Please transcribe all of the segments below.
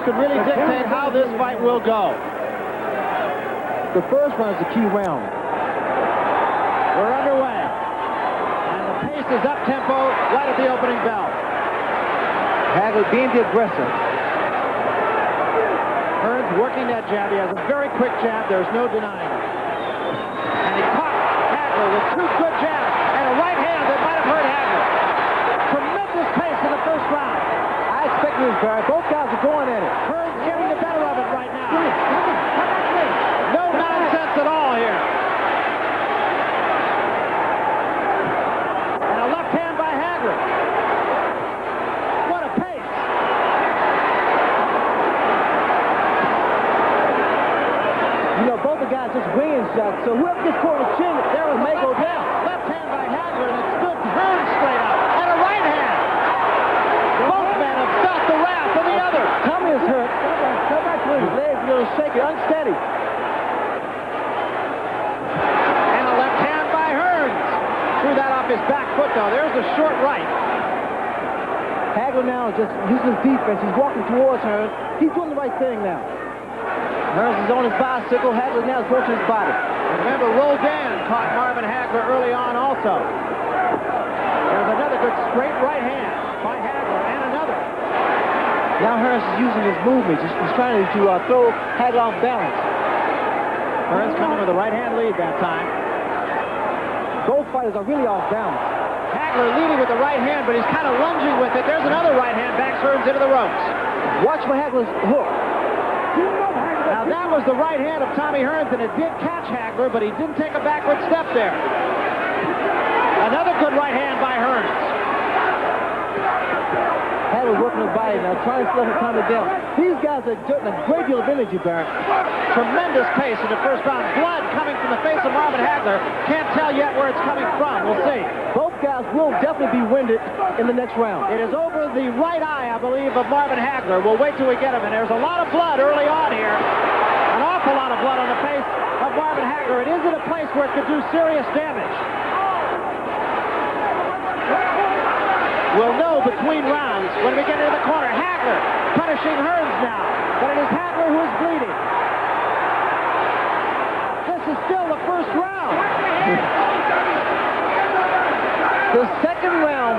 could really dictate how this fight will go. The first round is the key round. We're underway. And the pace is up-tempo right at the opening bell. Hagler being the aggressor. Hearns working that jab. He has a very quick jab. There's no denying it. And he caught Hagler with two good jabs and a right hand that might have hurt Hagler. Tremendous pace in the first round. I expect this, Barry. Both guys are going at it. Hearns getting the better of it right now. No nonsense at all here. And a left hand by Hagler. What a pace. You know, both the guys just winging shots, so whoever gets caught in the chin, There was may go down. Left hand by Hagler, and it stood Hearns straight up. And a right hand. Both men have felt the wrath of the other. Tommy is hurt. Come back to his legs, a little shaky, unsteady. And a left hand by Hearns. Threw that off his back foot, though. There's a short right. Hagler now is just using his defense. He's walking towards Hearns. He's doing the right thing now. Hearns is on his bicycle. Hagler now is going to his body. Remember, Roldan caught Marvin Hagler early on also. There's another good straight right hand by Hagler, and another. Now Hearns is using his movement. He's trying to throw Hagler off balance. Hearns coming with a right hand lead that time. Both fighters are really off balance. Hagler leading with the right hand, but he's kind of lunging with it. There's another right hand, backs Hearns into the ropes. Watch for Hagler's hook. Now that was the right hand of Tommy Hearns, and it did catch Hagler, but he didn't take a backward step there. Another good right hand by Hearns. Hagler working his body now, trying to slow Tommy down. These guys are exerting a great deal of energy, Barrett. Tremendous pace in the first round. Blood coming from the face of Marvin Hagler. Can't tell yet where it's coming from. We'll see. Both guys will definitely be winded in the next round. It is over the right eye, I believe, of Marvin Hagler. We'll wait till we get him. And there's a lot of blood early on here. An awful lot of blood on the face of Marvin Hagler. It is in a place where it could do serious damage. We'll know between rounds when we get into the corner. Hagler punishing Hearns now. But it is Hagler who is bleeding. This is still the first round. The second round,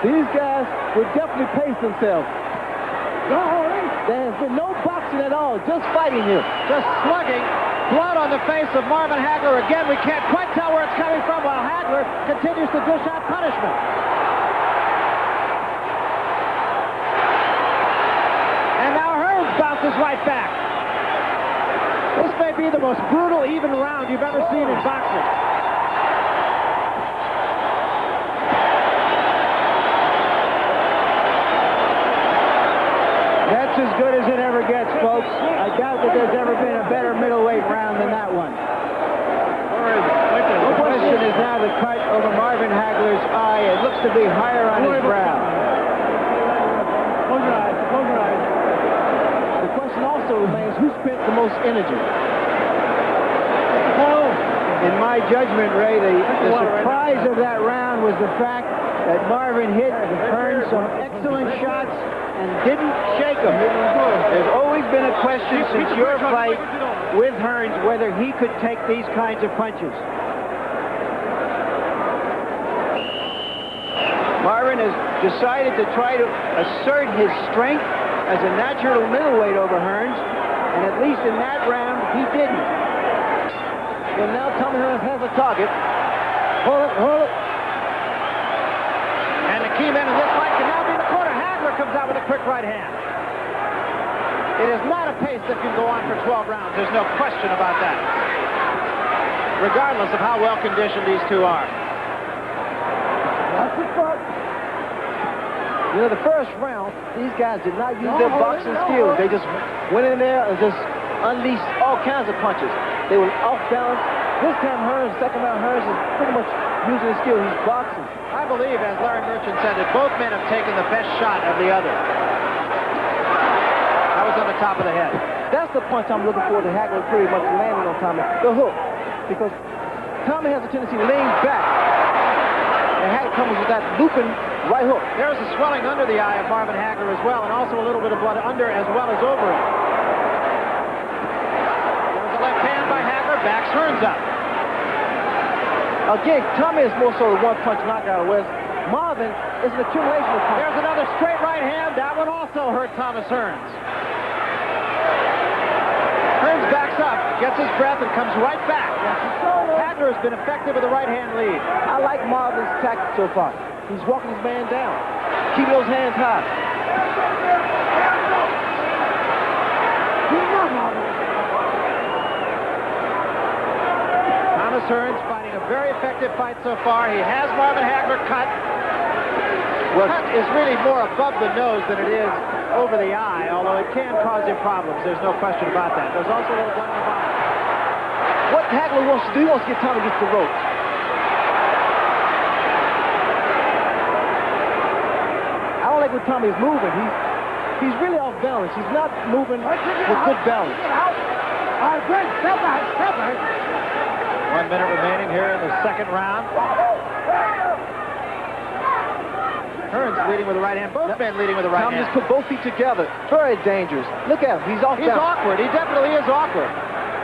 these guys will definitely pace themselves. There has been no boxing at all, just fighting here. Just slugging. Blood on the face of Marvin Hagler. Again, we can't quite tell where it's coming from while Hagler continues to dish out punishment. And now Hearns bounces right back. This may be the most brutal, even round you've ever seen in boxing. That's as good as it ever gets, folks. I doubt that there's ever been a better middleweight round than that one. The question is now the cut over Marvin Hagler's eye. It looks to be higher on his brow. Close your eyes. Close your eyes. The question also remains, who spent the most energy? In my judgment, Ray, the surprise of that round was the fact that Marvin hit Hearns some excellent shots and didn't shake him. There's always been a question since your fight with Hearns whether he could take these kinds of punches. Marvin has decided to try to assert his strength as a natural middleweight over Hearns, and at least in that round, he didn't. And now Tommy Hearns has a target. Hold it, hold it. And the key man in this fight can now be in the corner. Hagler comes out with a quick right hand. It is not a pace that can go on for 12 rounds. There's no question about that. Regardless of how well conditioned these two are. That's the front. You know, the first round, these guys did not use their boxing skills. They just went in there and just unleashed all kinds of punches. They were off balance. This time Hearns, second round, Hearns is pretty much using his skills. He's boxing. I believe, as Larry Merchant said, that both men have taken the best shot of the other. That was on the top of the head. That's the punch I'm looking for. The Hagler pretty much landing on Tommy. The hook. Because Tommy has a tendency to lean back. And Hagler comes with that looping Right hook. There's a swelling under the eye of Marvin Hagler as well, and also a little bit of blood under as well as over it. There's a left hand by Hagler, backs Hearns up. Again, Tommy is more so the one-punch knockout, whereas Marvin is an accumulation of punches. There's another straight right hand. That one also hurt Thomas Hearns. Hearns backs up, gets his breath, and comes right back. Hagler has been effective with a right-hand lead. I like Marvin's tactic so far. He's walking his man down. Keep those hands high. Thomas Hearns fighting a very effective fight so far. He has Marvin Hagler cut. Well, cut is really more above the nose than it is over the eye, although it can cause him problems. There's no question about that. There's also a little blood on the bottom. What Hagler wants to do, he wants to get Tommy against the ropes. I don't like when Tommy is moving. He's really off balance. He's not moving with good balance. 1 minute remaining here in the second round. Hearns leading with the right hand. Both men leading with the right Tommy hand. just put both feet together. Very dangerous. Look at him. He's off He's balance. awkward. He definitely is awkward.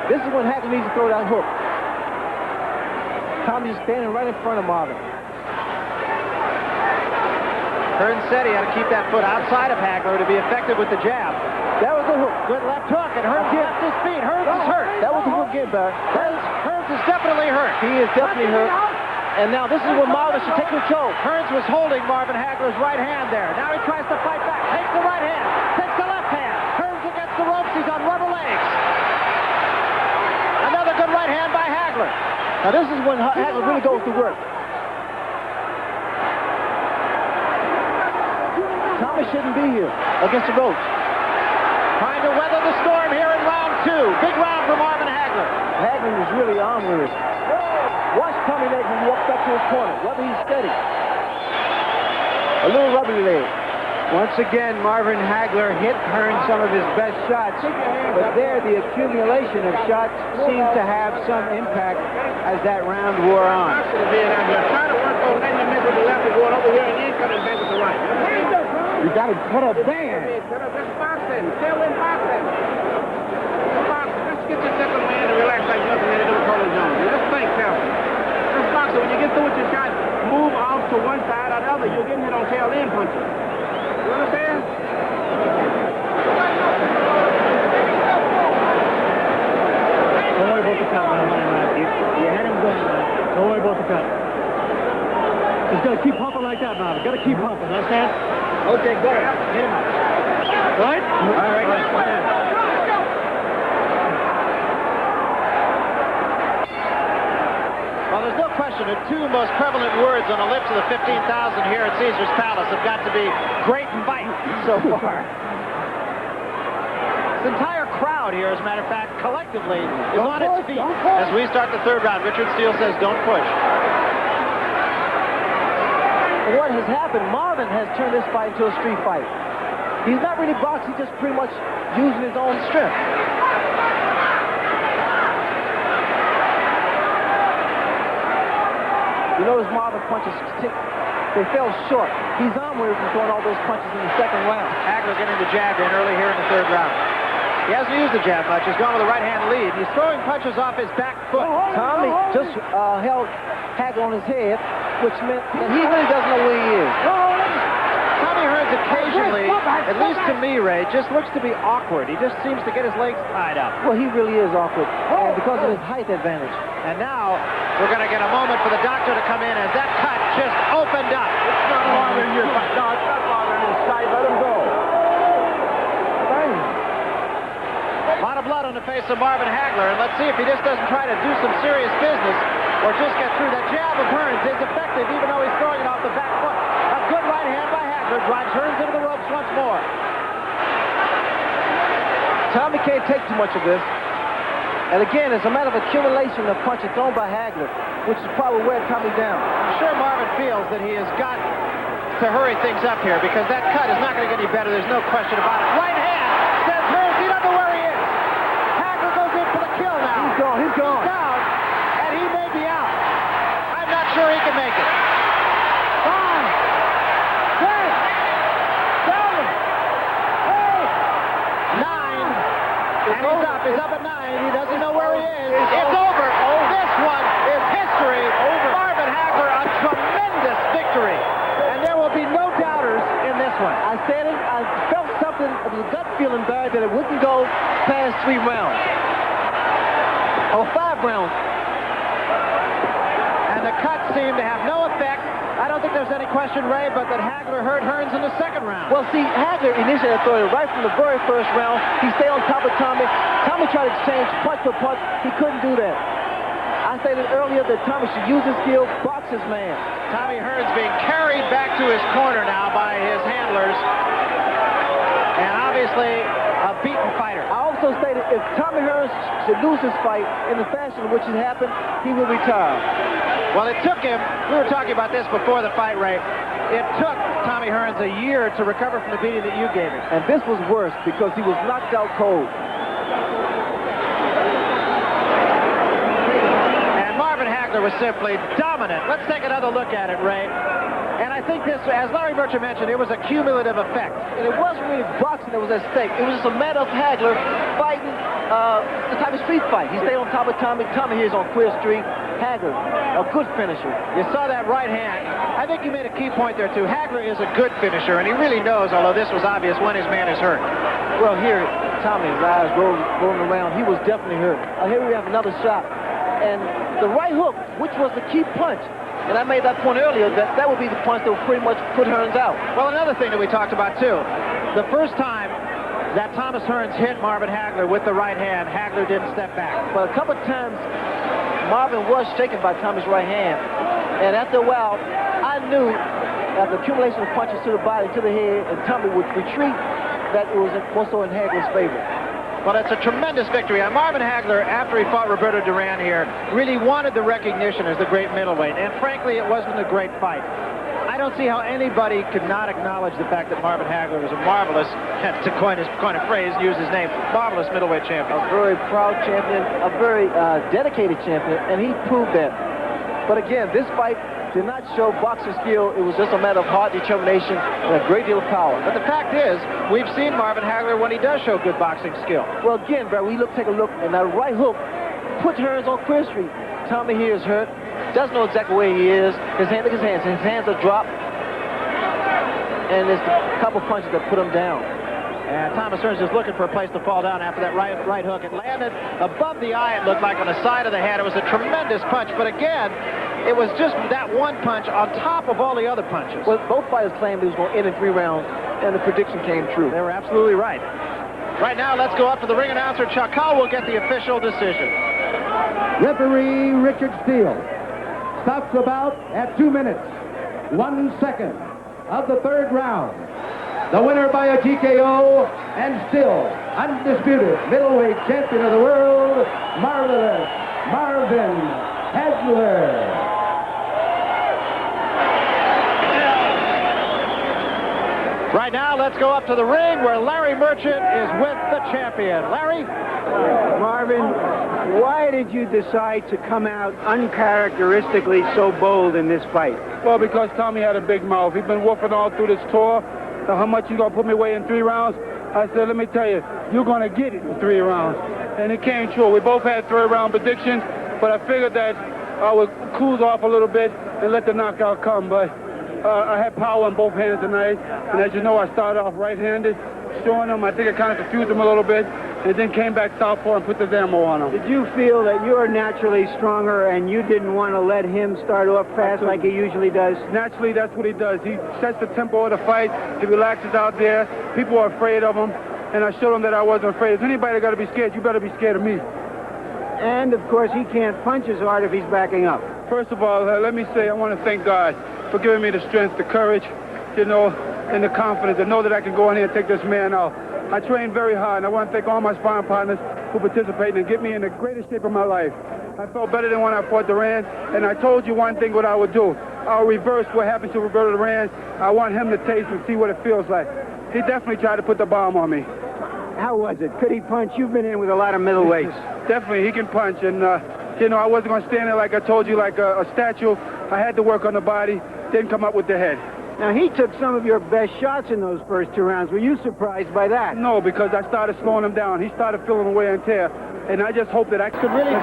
This is when Hagler needs to throw that hook. Tommy's just standing right in front of Marvin. Hearns said he had to keep that foot outside of Hagler to be effective with the jab. That was the hook. Good left hook, and Hearns left his feet. Hearns is hurt. That was the hook again, Barry. Hearns is definitely hurt. He is definitely hurt. And now this is when Marvin should take control. Hearns was holding Marvin Hagler's right hand there. Now he tries to fight back. Takes the right hand. Takes the left hand. Hearns against the ropes. He's on rubber legs. Another good right hand by Hagler. Now this is when Hagler really goes to work. Tommy shouldn't be here against the ropes. Trying to weather the storm here in round two. Big round for Marvin Hagler. Hagler is really on with it. Watch Tommy leg when he walks back to his corner. Whether he's steady. A little rubber leg. Once again, Marvin Hagler hit Hearns some of his best shots, but there the accumulation of shots seemed to have some impact as that round wore on. Try to work on letting him with the left and going over here and then coming back with the right. You got to put a band. Just boxing. Still in boxing. Just get your second man to relax like nothing in the color zone. Just think careful. Just boxing. When you get through with your shot, move off to one side or the other. You'll get hit on tail end punches. You understand? Don't worry about the cut, man. You had him going, man. Don't worry about the cut. Just got to keep pumping like that, man. Got to keep pumping. Understand? Okay, go ahead. Hit him up. Right? All right. Well, there's no question the two most prevalent words on the lips of the 15,000 here at Caesar's Palace have got to be great and bite so far. This entire crowd here, as a matter of fact, collectively is on its feet as we start the third round. Richard Steele says don't push. What has happened, Marvin has turned this fight into a street fight. He's not really boxing, he's just pretty much using his own strength. You notice Marvin punches, they fell short. He's on where he's throwing all those punches in the second round. Hagler getting the jab in early here in the third round. He hasn't used the jab much. He's gone with a right-hand lead. He's throwing punches off his back foot. Tommy just held Hagler on his head, which meant that he really doesn't know where he is. Tommy Hearns occasionally, at least to me, Ray, just looks to be awkward. He just seems to get his legs tied up. Well, he really is awkward, and because of his height advantage. And now we're going to get a moment for the doctor to come in as that cut just opened up. It's not bothering you. No, it's not bothering his sight. Let him go. A lot of blood on the face of Marvin Hagler, and let's see if he just doesn't try to do some serious business or just get through. That jab of Hearns is effective, even though he's throwing it off the back foot. A good right hand by Hagler drives Hearns into the ropes once more. Tommy can't take too much of this. And again, it's a matter of accumulation of punches thrown by Hagler, which is probably wearing Tommy down. I'm sure Marvin feels that he has got to hurry things up here because that cut is not going to get any better. There's no question about it. Right hand says Hearns. He doesn't know where he is. Hagler goes in for the kill now. He's gone. He's gone. He's down, and he may be out. I'm not sure he can make it. 5, 4, 3, 2, 1. And he's up. He's up at 9. He doesn't know where he is. It's over. This one is history. Marvin Hagler, a tremendous victory. And there will be no doubters in this one. I said it. I felt something. It was a gut feeling, Barry, that it wouldn't go past 3 rounds. Or 5 rounds. And the cuts seem to have no effect. I don't think there's any question, Ray, but that Hagler hurt Hearns in the second round. Well, see, Hagler initially threw it right from the very first round. He stayed on top of Tommy. Tommy tried to exchange punch for punch. He couldn't do that. I stated earlier that Tommy should use his skill, box his man. Tommy Hearns being carried back to his corner now by his handlers. And obviously a beaten fighter. I also stated if Tommy Hearns should lose this fight in the fashion in which it happened, he will retire. Well, it took him, we were talking about this before the fight, Ray. It took Tommy Hearns a year to recover from the beating that you gave him. And this was worse because he was knocked out cold. And Marvin Hagler was simply dominant. Let's take another look at it, Ray. And I think this, as Larry Bircham mentioned, it was a cumulative effect. And it wasn't really boxing that was at stake. It was just a matter of Hagler fighting the type of street fight. He stayed on top of Tommy. Tommy here is on Queer Street. Hagler, a good finisher. You saw that right hand. I think you made a key point there, too. Hagler is a good finisher, and he really knows, although this was obvious, when his man is hurt. Well, here, Tommy's eyes rolling around. He was definitely hurt. Here we have another shot. And the right hook, which was the key punch, and I made that point earlier, that would be the punch that would pretty much put Hearns out. Well, another thing that we talked about, too, the first time that Thomas Hearns hit Marvin Hagler with the right hand, Hagler didn't step back. But a couple of times, Marvin was shaken by Tommy's right hand. And after a while, I knew after accumulation of punches to the body, to the head, and Tommy would retreat, that it was more so in Hagler's favor. Well, it's a tremendous victory. And Marvin Hagler, after he fought Roberto Duran here, really wanted the recognition as the great middleweight. And frankly, it wasn't a great fight. I don't see how anybody could not acknowledge the fact that Marvin Hagler was a marvelous, to coin a phrase, use his name, marvelous middleweight champion. A very proud champion, a very dedicated champion, and he proved that. But again, this fight did not show boxing skill. It was just a matter of hard determination and a great deal of power. But the fact is, we've seen Marvin Hagler when he does show good boxing skill. Well, again, Brad, take a look, and that right hook put Hearns on Queer Street. Tommy here is hurt. Doesn't know exactly where he is. Look at his hands. His hands are dropped. And there's a couple punches that put him down. And Thomas Hearns is looking for a place to fall down after that right hook. It landed above the eye, it looked like, on the side of the head. It was a tremendous punch. But again, it was just that one punch on top of all the other punches. Well, both fighters claimed it was going to end in 3 rounds, and the prediction came true. They were absolutely right. Right now, let's go up to the ring announcer. Chuck Hull will get the official decision. Referee Richard Steele stops the bout at 2 minutes, 1 second of the 3rd round. The winner by a TKO and still undisputed middleweight champion of the world, marvelous Marvin Hagler. Right now, let's go up to the ring where Larry Merchant is with the champion. Larry? Marvin, why did you decide to come out uncharacteristically so bold in this fight? Well, because Tommy had a big mouth. He's been woofing all through this tour. So how much you gonna put me away in 3 rounds? I said, let me tell you, you're gonna get it in 3 rounds. And it came true. We both had 3rd round predictions, but I figured that I would cool off a little bit and let the knockout come. But I had power in both hands tonight. And as you know, I started off right-handed, showing him. I think I kind of confused him a little bit, and then came back southpaw and put the ammo on him. Did you feel that you're naturally stronger and you didn't want to let him start off fast like he usually does? Naturally, that's what he does. He sets the tempo of the fight. He relaxes out there. People are afraid of him, and I showed him that I wasn't afraid. If anybody got to be scared, you better be scared of me. And, of course, he can't punch as hard if he's backing up. First of all, let me say I want to thank God for giving me the strength, the courage, you know, and the confidence to know that I can go in here and take this man out. I trained very hard, and I want to thank all my sparring partners who participated and get me in the greatest shape of my life. I felt better than when I fought Duran, and I told you one thing what I would do. I'll reverse what happened to Roberto Duran. I want him to taste and see what it feels like. He definitely tried to put the bomb on me. How was it? Could he punch? You've been in with a lot of middleweights. Definitely, he can punch, and you know, I wasn't going to stand there like I told you, like a statue. I had to work on the body, didn't come up with the head. Now, he took some of your best shots in those first 2 rounds. Were you surprised by that? No, because I started slowing him down. He started feeling the wear and tear, and I just hope that I Could really